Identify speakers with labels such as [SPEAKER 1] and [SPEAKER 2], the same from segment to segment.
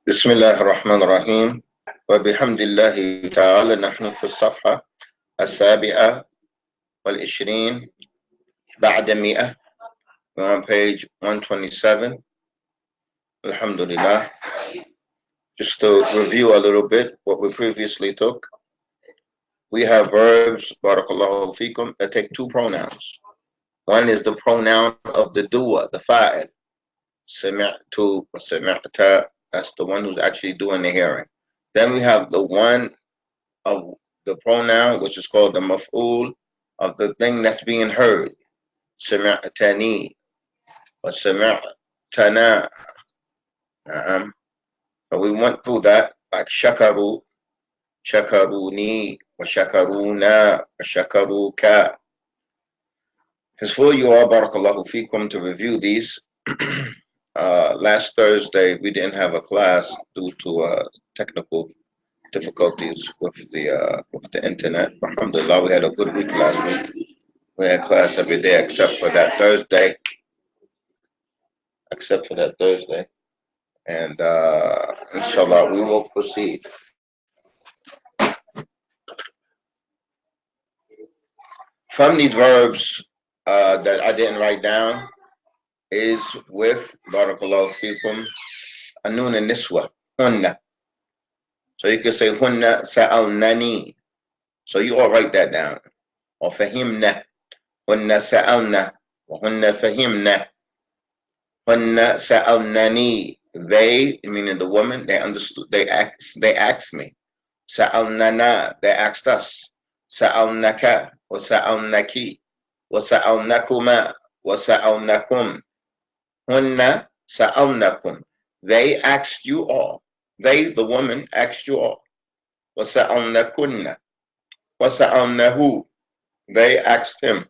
[SPEAKER 1] بسم الله الرحمن الرحيم وبحمد الله تعالى نحن في الصفحة 27 بعد 100. We're on page 127. Alhamdulillah. Just to review a little bit what we previously took. We have verbs, barakallahu fikum, that take two pronouns. One is the pronoun of the doer, the fa'il. Sami'tu, sami'ta, that's the one who's actually doing the hearing. Then we have the one of the pronoun, which is called the maf'ul, of the thing that's being heard. Sami'tani, or sami'tana. So we went through that, like shakaru, shakaruni, wa shakaruna, wa shakaruka. It's for you all, barakallahu fikum, to review these. Last Thursday we didn't have a class due to technical difficulties with the internet. Alhamdulillah, we had a good week last week. We had class every day except for that Thursday. And inshallah, we will proceed. From these verbs that I didn't write down is with barakallahu fikum anun and niswa, hunna. So you can say hunna sa'alnani. So you all write that down. Or fahimna. Hunna sa'alna. Or hunna fahimna. Hunna sa'alnani. They, meaning the woman, they understood, they asked me. Sa'alnana, they asked us. Sa'alnaka, wa sa'alnaki, wa sa'alnakuma, wa sa'alnakum. Hunna sa'alnakum. They asked you all. They, the woman, asked you all. Wa sa'alnakunna, wa sa'alnahu. They asked him.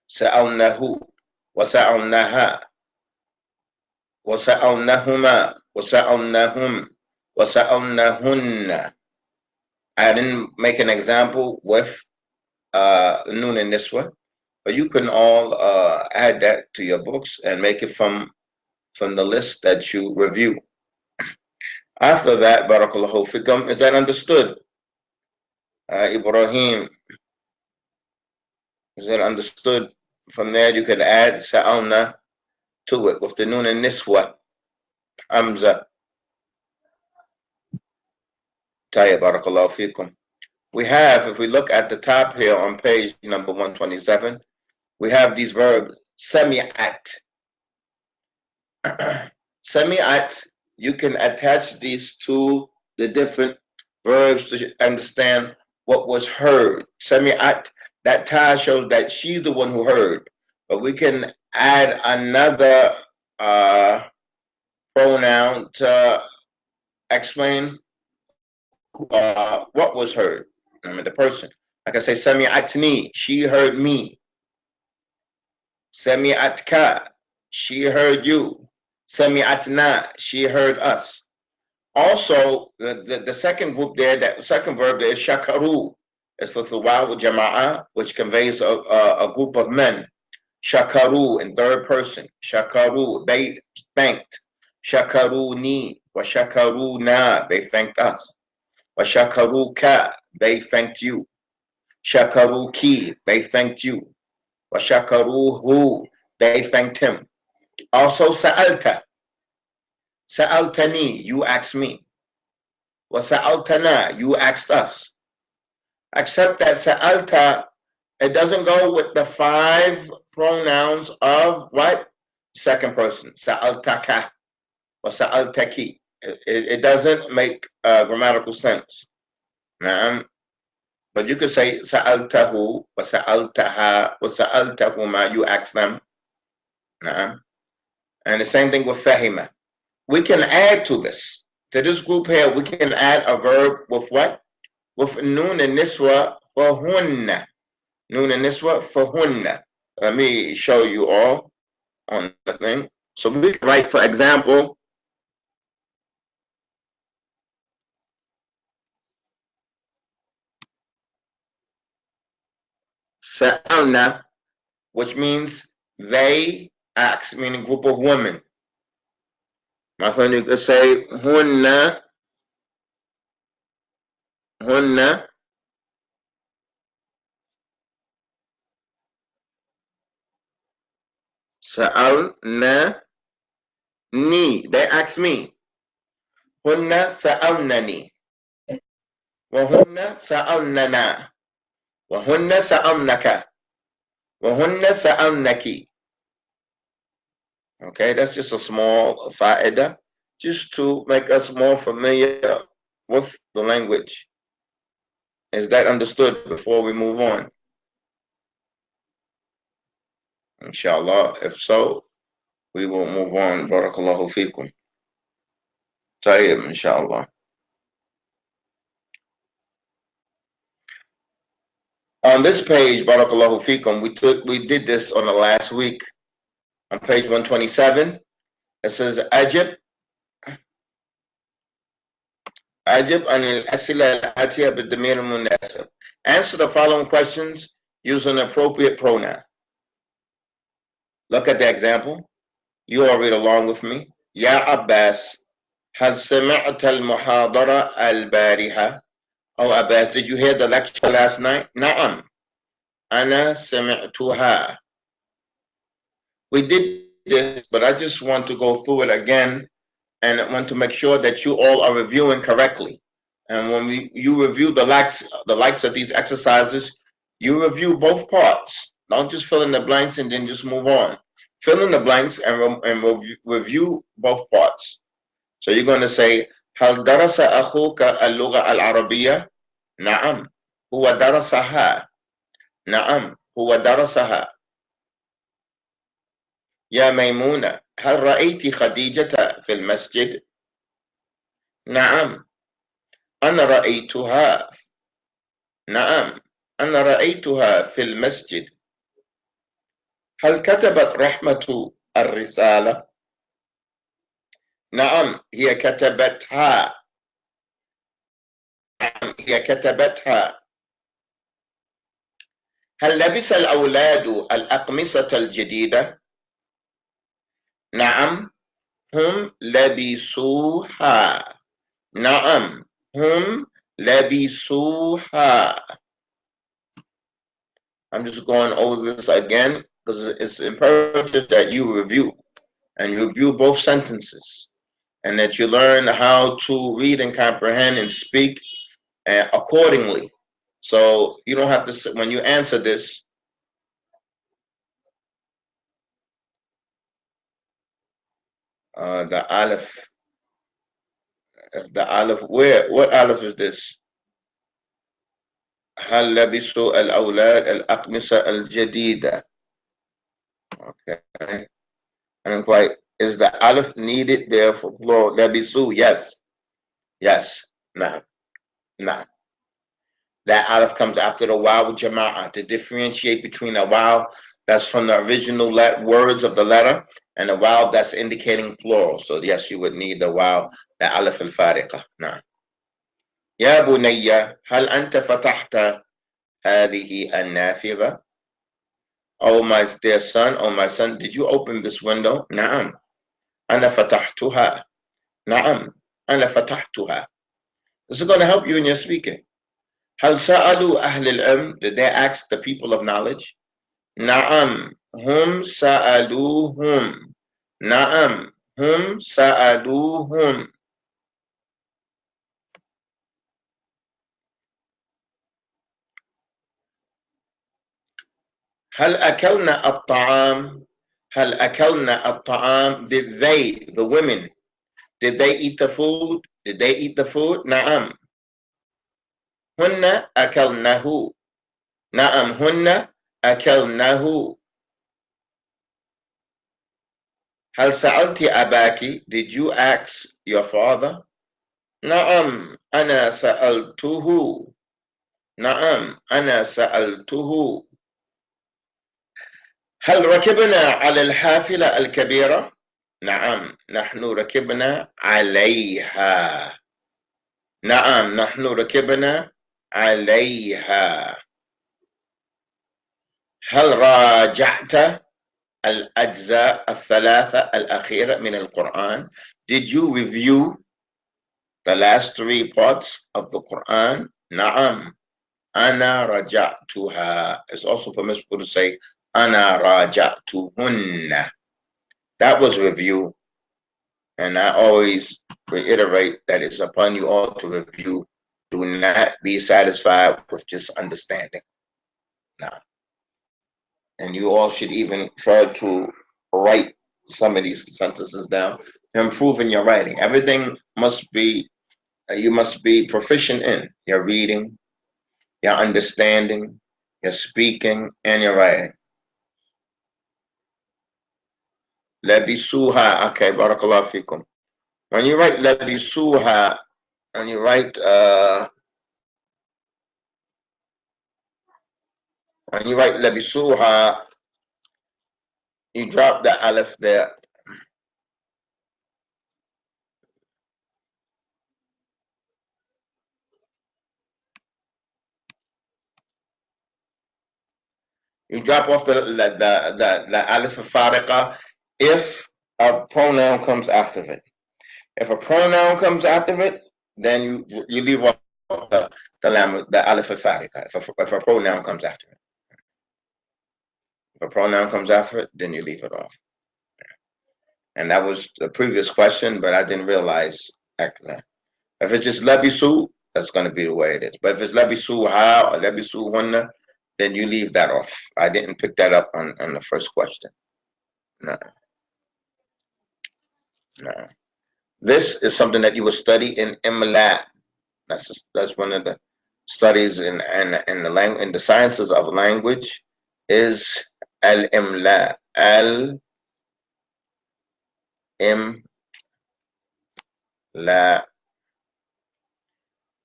[SPEAKER 1] Sa'alnahu, wa sa'alnaha. وَسَأَلْنَهُمَا وَسَأَلْنَهُمْ وَسَأَلْنَهُنَّ. I didn't make an example with Nun and Niswa, but you can all add that to your books and make it from the list that you review. After that, barakallahu fikum, is that understood? Ibrahim, is that understood? From there you could add Sa'alna to it with the Nun and Niswa. Hamza. Tayyib, barakallahu fikum. We have, if we look at the top here on page number 127, we have these verbs, sami'at. Sami'at, you can attach these to the different verbs to understand what was heard. Sami'at, that ta shows that she's the one who heard. But we can add another pronoun to explain what was heard. I mean, the person. Like I say, sami'atni, she heard me. Sami'atka, she heard you. Sami'atna, she heard us. Also, the second group there, that second verb there is shakaru. It's the waw with jama'ah, which conveys a group of men. Shakaru in third person. Shakaru, they thanked. Shakaruni, wa shakaruna, they thanked us. Wa shakaruka, they thanked you. Shakaruki, they thanked you. Wa shakaruhu, they thanked him. Also sa'alta. Sa'altani, you asked me. Wa sa'altana, you asked us. Except that sa'alta, it doesn't go with the 5 pronouns of what? Second person. Sa'altaka or sa'altaki. It doesn't make grammatical sense. But you could say sa'altahu or sa'altaha or sa'altahuma. You ask them. And the same thing with fahima. We can add to this. To this group here, we can add a verb with what? With nun and niswa for hunna. Nun and niswa for hunna. Let me show you all on the thing. So we can write, for example, Sa'alna, which means they asked, meaning group of women. My friend, you could say hunna, hunna sa'alna ni. They ask me. Hunna sa'alnani. Wa hunna sa'alnana. Wa hunna sa'alnaka. Wa hunna sa'alnaki. Okay, that's just a small fa'idah, just to make us more familiar with the language. Is that understood before we move on? Inshallah. If so, we will move on. Barakallahu feekum. Tayyib, inshallah. On this page, Barakallahu feekum, we did this on the last week. On page 127, it says Ajib an al-asila al-atiya bid-damir al-munasib. Answer the following questions using an appropriate pronoun. Look at the example. You all read along with me. Ya Abbas, هل سمعت المحاضرة البارحة? Oh Abbas, did you hear the lecture last night? نعم أنا سمعتها. We did this, but I just want to go through it again, and I want to make sure that you all are reviewing correctly. And when you review the likes of these exercises, you review both parts. Don't just fill in the blanks and then just move on. Fill in the blanks and review both parts. So you're going to say, هل درس أخوك اللغة العربية؟ نعم هو درسها. نعم هو درسها. يا ميمونة هل رأيت خديجة في المسجد؟ نعم أنا رأيتها. نعم أنا رأيتها في المسجد. هل كتبت رحمة الرسالة؟ نعم هي كتبتها. نعم هي كتبتها. هل لبس الأولاد الأقمصة الجديدة؟ نعم هم لبسوها. نعم هم لبسوها. I'm just going over this again because it's imperative that you review both sentences, and that you learn how to read and comprehend and speak accordingly. So you don't have to, when you answer this, the aleph, what aleph is this? هل لبسوا الأولاد الأقمصة الجديدة? Okay. And quite, is the aleph needed there for plural? Labisu, yes. Yes. Nah. Nah. That aleph comes after the waw jama'ah to differentiate between a waw that's from the original words of the letter and a waw that's indicating plural. So yes, you would need the waw, the aleph al-fariqa. Nah. يا بني هل أنت فتحت هذه النافذة? Oh my dear son, oh my son, did you open this window? نعم أنا فتحتها. نعم أنا فتحتها. This is going to help you in your speaking. هل سألوا أهل العلم? Did they ask the people of knowledge? نعم هم سألوهم. نعم هم سألوهم. هل أكلنا الطعام؟ هل أكلنا الطعام? Did they, the women, did they eat the food? Did they eat the food? نعم هن أكلناه. نعم هن أكلناه. هل سألت أباك? Did you ask your father? نعم أنا سألته. نعم أنا سألته. هل ركبنا على الحافلة الكبيرة؟ نعم نحن ركبنا عليها. نعم نحن ركبنا عليها. هل راجعت الأجزاء الثلاثة الأخيرة من القرآن? Did you review the last 3 parts of the Quran? نعم. أنا رجعتها. It's also permissible to say أنا راجعتهن. That was review. And I always reiterate that it's upon you all to review. Do not be satisfied with just understanding. No. And you all should even try to write some of these sentences down, improving your writing. Everything must be, you must be proficient in your reading, your understanding, your speaking, and your writing. Labisuha, okay, barakallahu fikum. When you write labisuha, when you write labisuha, you drop the alif there. You drop off the alif fariqa if a pronoun comes after it. If a pronoun comes after it, then you leave off the alif fariqa. If a pronoun comes after it. If a pronoun comes after it, then you leave it off. And that was the previous question, but I didn't realize actually. If it's just labisu, that's going to be the way it is. But if it's labisuha or labisuhunna, then you leave that off. I didn't pick that up on the first question. No. No. This is something that you will study in imla. That's one of the studies in the sciences of language is al-imla. Al-imla.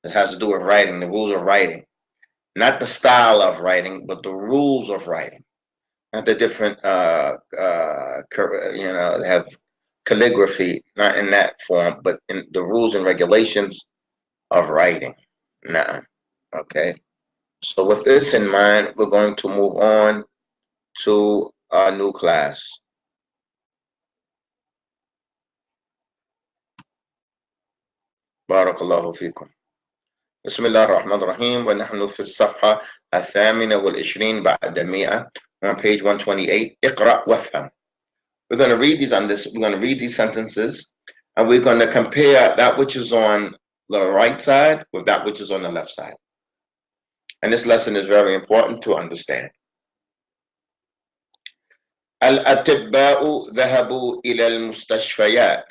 [SPEAKER 1] It has to do with writing, the rules of writing. Not the style of writing, but the rules of writing. Not the different, they have calligraphy, not in that form, but in the rules and regulations of writing. Nah. Okay. So with this in mind, we're going to move on to our new class. Barakallahu fikum. بسم الله الرحمن الرحيم ونحن في الصفحة 28 بعد 100 on page 128. اقرأ وافهم. We're going to read these we're going to read these sentences, and we're going to compare that which is on the right side with that which is on the left side. And this lesson is very important to understand. Al-atibba'u dhahabu ila al-mustashfayat.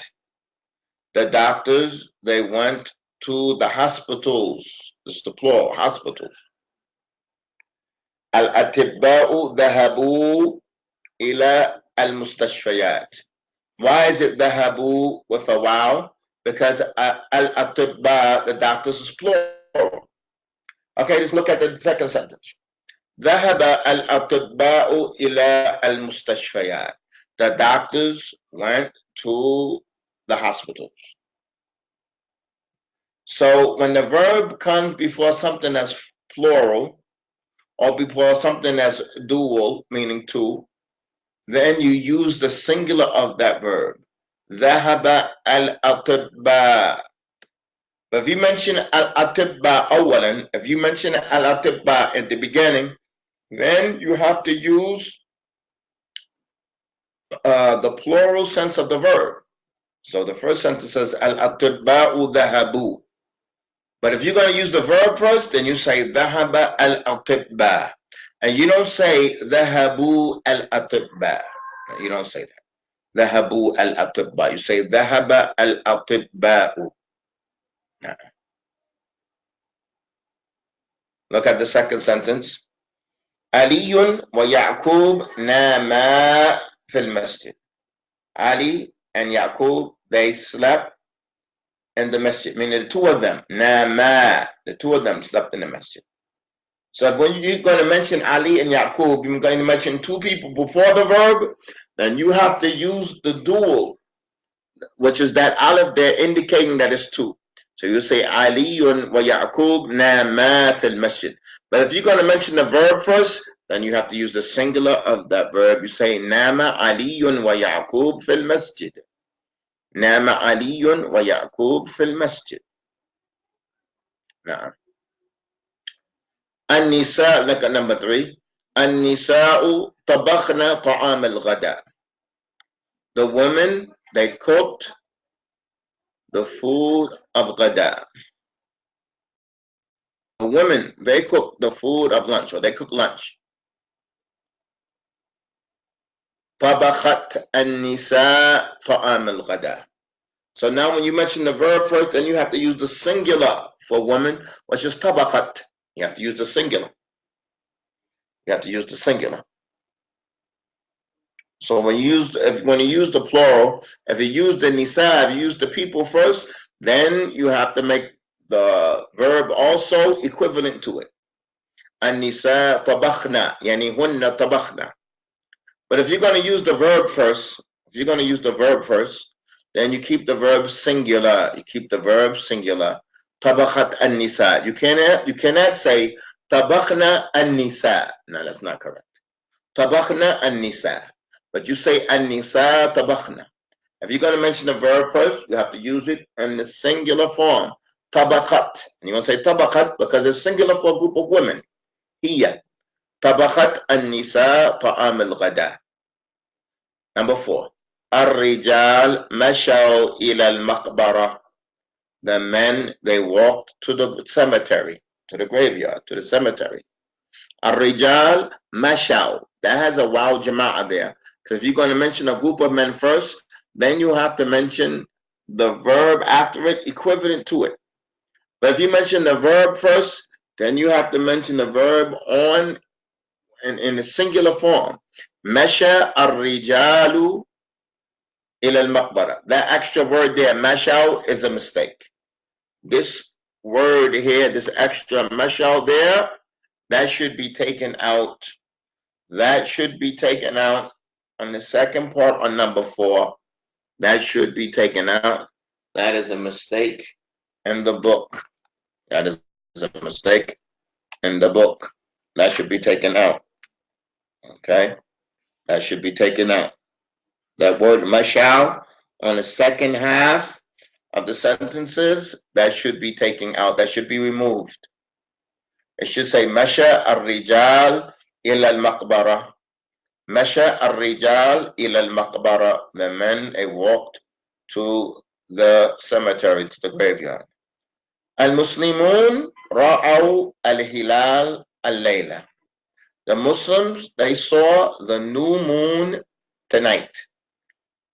[SPEAKER 1] The doctors, they went to the hospitals. This is the plural, hospitals. Al-atibba'u dhahabu ila al-mustashfayat. Why is it dhahabu with a waw? Because al-atibba, the doctors, is plural. Okay, let's look at the second sentence. ذهب الأطباء إلى المستشفيات. The doctors went to the hospitals. So when the verb comes before something that's plural or before something that's dual, meaning two, then you use the singular of that verb. ذهب الأطباء. But if you mention al-atibba awalan, if you mention al-atibba at the beginning, then you have to use the plural sense of the verb. So the first sentence says al-atibba'u dhahabu. But if you're going to use the verb first, then you say dhahaba al-atibba. And you don't say dhahabu al-atibba. You don't say that. Dhahabu al-atibba. You say dhahaba al-atibba'u. Look at the second sentence. Ali wa Ya'qub nama fil masjid. Ali and Ya'qub, they slept in the masjid, meaning the two of them. Nama, the two of them slept in the masjid. So when you're going to mention Ali and Ya'qub, you're going to mention two people before the verb, then you have to use the dual, which is that aleph there indicating that it's two. So you say Ali wa Ya'qub nama fil masjid. But if you're going to mention the verb first, then you have to use the singular of that verb. You say Nama Aliyun wa Yaqub fil masjid. Nama Aliyun wa Yaqub fil masjid. Now, An-Nisa, look at number 3. An-Nisa'u tabakhna ta'am al-ghada. The women, they cooked the food of ghada. The women, they cook the food of lunch, or they cook lunch. Tabakhat an-nisa ta'am al-ghada. So now when you mention the verb first, then you have to use the singular for woman, which is tabakhat. You have to use the singular. You have to use the singular. So when you use the plural, if you use the nisa, if you use the people first, then you have to make the verb also equivalent to it. An-nisa tabakhna, yani hunna tabakhna. But if you're going to use the verb first, then you keep the verb singular. You keep the verb singular. Tabakhat an-nisa. You cannot say tabakhna an-nisa. No, that's not correct. Tabakhna an-nisa. But you say an-nisa tabakhna. If you're going to mention the verb first, you have to use it in the singular form. Tabakhat. And you want to say tabakhat because it's singular for a group of women. Hiya. Tabakhat an-nisa ta'am al-ghada. Number 4. Ar-rijal mashaw ila al-maqbara. The men, they walked to the cemetery, to the graveyard, to the cemetery. Ar-rijal mashaw. That has a waw jama'ah there. Because if you're going to mention a group of men first, then you have to mention the verb after it equivalent to it. But if you mention the verb first, then you have to mention the verb in the singular form. Masha ar-rijalu ila al-maqbara. That extra word there, mashaw, is a mistake. This word here, this extra mashaw there, that should be taken out. That should be taken out on the second part on number 4. That should be taken out. That is a mistake in the book. That is a mistake in the book. That should be taken out. Okay? That should be taken out. That word mashal on the second half of the sentences, that should be taken out. That should be removed. It should say masha ar-rijal ila al-maqbara. Masha ar-rijal ila al-maqbara. The men, they walked to the cemetery, to the graveyard. Al-Muslimun ra'aw al-hilal al-layla. The Muslims, they saw the new moon tonight.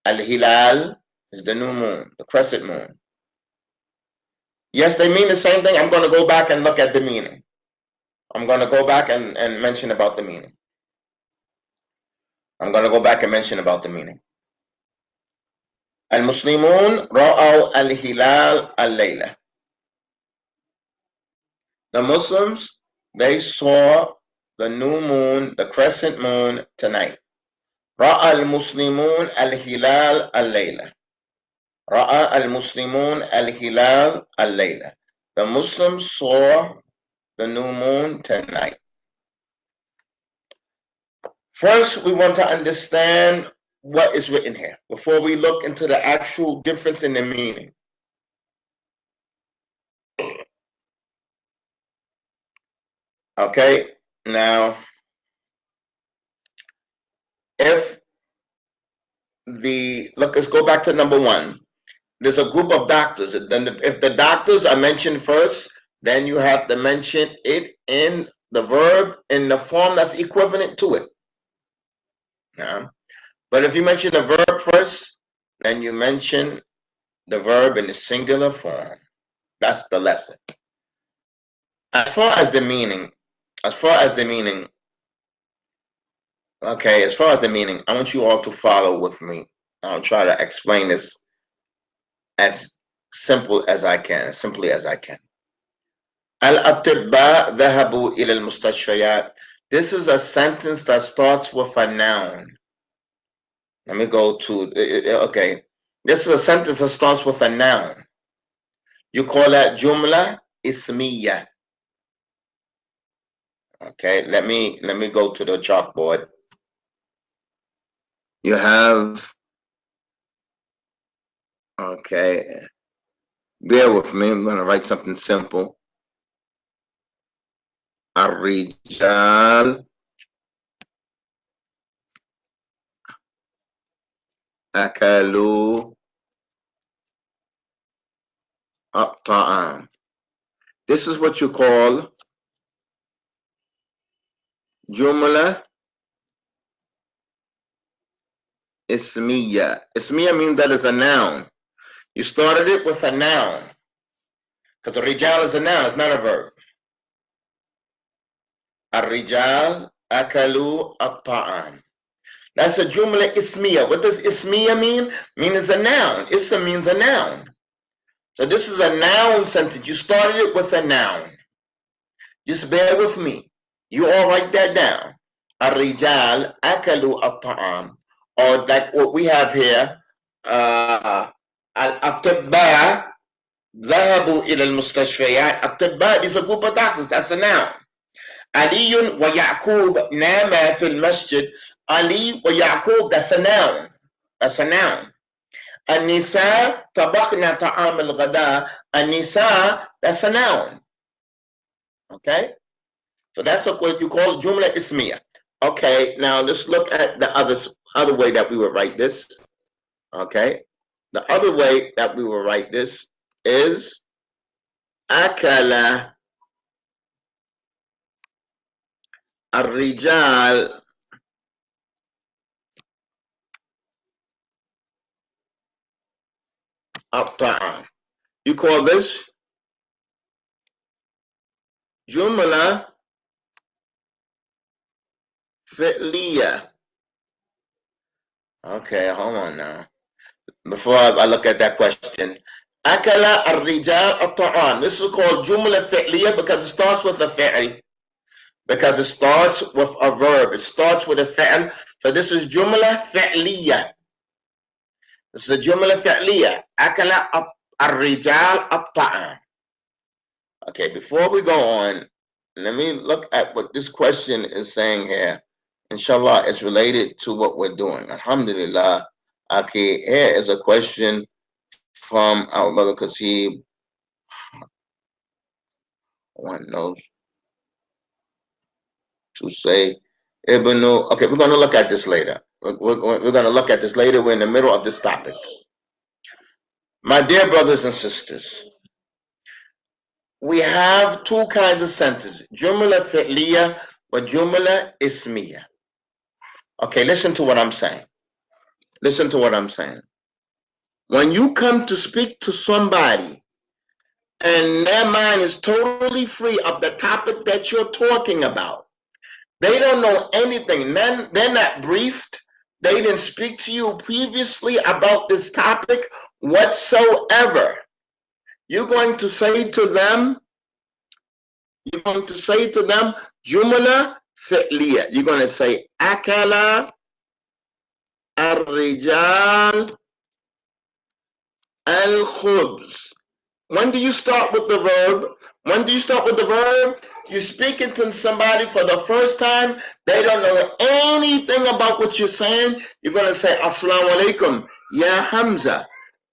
[SPEAKER 1] Al-hilal is the new moon, the crescent moon. Yes, they mean the same thing. I'm going to go back and look at the meaning. I'm going to go back and mention about the meaning. Al-Muslimun ra'aw al-hilal al-layla. The Muslims, they saw the new moon, the crescent moon tonight. Ra'a al-Muslimun al-hilal al-layla. Ra'a al-Muslimun al-hilal al-layla. The Muslims saw the new moon tonight. First, we want to understand what is written here before we look into the actual difference in the meaning. Okay, now, let's go back to number 1. There's a group of doctors. Then if the doctors are mentioned first, then you have to mention it in the verb in the form that's equivalent to it. But if you mention the verb first, then you mention the verb in the singular form. That's the lesson. As far as the meaning, I want you all to follow with me. I'll try to explain this as simply as I can. Al-atibba dhahabu ila al-mustashfayat. This is a sentence that starts with a noun. Let me go to, okay. This is a sentence that starts with a noun. You call that jumla ismiya. Okay, let me go to the chalkboard. You have, okay, bear with me. I'm going to write something simple. الرجال أكلوا الطعام. This is what you call جملة اسمية. اسمية means that is a noun. You started it with a noun. Because الرجال is a noun, it's not a verb. الرجال أكلوا الطعام. That's a jumla ismiya. What does ismiya mean? Mean it's a noun. Ism means a noun. So this is a noun sentence. You started it with a noun. Just bear with me. You all write that down. الرجال أكلوا الطعام. Or like what we have here. الأطباء ذهبوا إلى المستشفيات. الأطباء is a group of doctors. That's a noun. علي ويعقوب ناما في المسجد. Ali or Yaqub, that's a noun. That's a noun. An-Nisa tabaqna ta'am al-ghada. An-Nisa, that's a noun. Okay? So that's what you call jumla ismiya. Okay, now let's look at the other way that we would write this. Okay? The other way that we will write this is akala ar-rijal at-ta'am. You call this jumla fi'liya. Okay, hold on now. Before I look at that question, akala ar-rijal at-ta'am. This is called jumla fi'liya because it starts with a fi'l. Because it starts with a verb. It starts with a fi'l. So this is jumla fi'liya. This is a jumla fi'liya. Akala ar-rijal at-ta'am. Okay, before we go on, let me look at what this question is saying here. Inshallah, it's related to what we're doing. Alhamdulillah. Okay, here is a question from our brother Qasib. One knows to say Ibnu. Okay, we're going to look at this later. We're going to look at this later. We're in the middle of this topic. My dear brothers and sisters, we have two kinds of sentences, jumla fi'liya or jumla ismiya. Okay, listen to what I'm saying. Listen to what I'm saying. When you come to speak to somebody and their mind is totally free of the topic that you're talking about, they don't know anything, they're not briefed, they didn't speak to you previously about this topic whatsoever, you're going to say to them jumla fi'liya. You're going to say akala ar-rijal al-khubz. When do you start with the verb? You're speaking to somebody for the first time. They don't know anything about what you're saying. You're going to say, Assalamu alaikum, ya Hamza.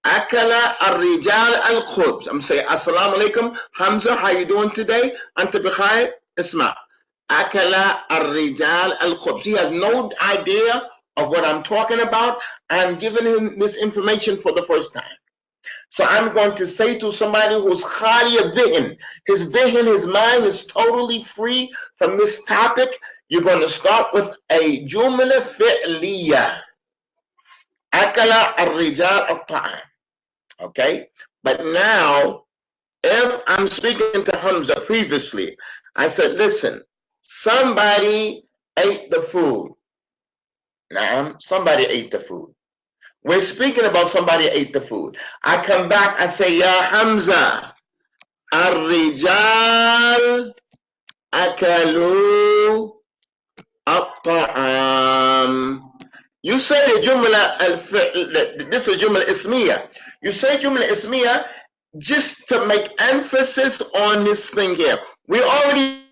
[SPEAKER 1] Akala ar-rijal al-khubz. I'm saying, Assalamu alaikum, Hamza, how you doing today? Anta bikhair? Isma. Akala ar-rijal al-khubz. He has no idea of what I'm talking about. I'm giving him this information for the first time. So I'm going to say to somebody who's khali of dhi'n, his mind is totally free from this topic, you're going to start with a jumla fi'liya. Akala ar-rijal at-ta'am. Okay? But now, if I'm speaking to Hamza previously, I said, listen, somebody ate the food. Now, somebody ate the food. We're speaking about somebody ate the food. I come back, I say, Ya Hamza, ar-rijal akalu at-ta'am. You say the jumla, this is jumla ismiya. You say jumla ismiya just to make emphasis on this thing here. We already